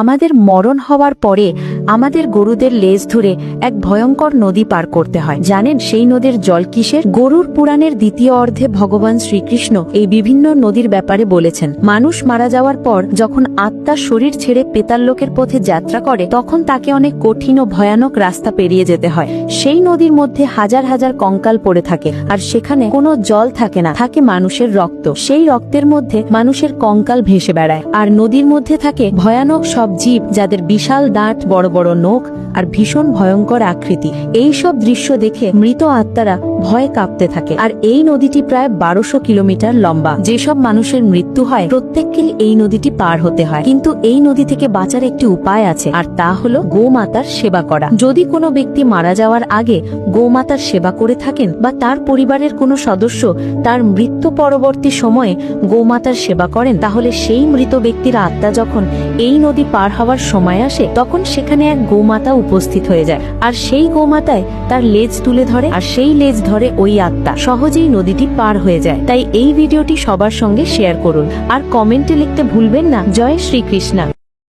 আমাদের মরণ হওয়ার পরে আমাদের গরুদের লেজ ধরে এক ভয়ঙ্কর নদী পার করতে হয়। জানেন সেই নদীর জল কিসের? গরুর পুরাণের দ্বিতীয় অর্ধে ভগবান শ্রীকৃষ্ণ এই বিভিন্ন নদীর ব্যাপারে বলেছেন। মানুষ মারা যাওয়ার পর যখন আত্মা শরীর ছেড়ে পেতাল্লোকের পথে যাত্রা করে, তখন তাকে অনেক কঠিন ও ভয়ানক রাস্তা পেরিয়ে যেতে হয়। সেই নদীর মধ্যে হাজার হাজার কঙ্কাল পড়ে থাকে, আর সেখানে কোনো জল থাকে না, থাকে মানুষের রক্ত। সেই রক্তের মধ্যে মানুষের কঙ্কাল ভেসে বেড়ায়, আর নদীর মধ্যে থাকে ভয়ানক সব জীব, যাদের বিশাল দাঁত, বড় বড় নখ আর ভীষণ ভয়ঙ্কর আকৃতি। এই সব দৃশ্য দেখে মৃত আত্মারা ভয়ে কাঁপতে থাকে। আর এই নদীটি প্রায় 1200 কিলোমিটার লম্বা। যেসব মানুষের মৃত্যু হয় প্রত্যেককেই এই নদীটি পার হতে হয়। কিন্তু এই নদী থেকে বাঁচার একটি উপায় আছে, আর তা হলো গোমাতার সেবা করা। যদি কোনো ব্যক্তি মারা যাওয়ার আগে গোমাতার সেবা করে থাকেন, বা তার পরিবারের কোনো সদস্য তার মৃত্যু পরবর্তী সময়ে গোমাতার সেবা করেন, তাহলে সেই মৃত ব্যক্তির আত্মা যখন এই নদী পার হওয়ার সময় আসে, তখন সেখানে এক গোমাতা উপস্থিত হয়ে যায়, আর সেই গোমাতায় তার লেজ তুলে ধরে, আর সেই লেজ ধরে ওই আত্মা সহজেই নদীটি পার হয়ে যায়। তাই এই ভিডিওটি সবার সঙ্গে শেয়ার করুন, আর কমেন্টে লিখতে ভুলবেন না জয় শ্রীকৃষ্ণ।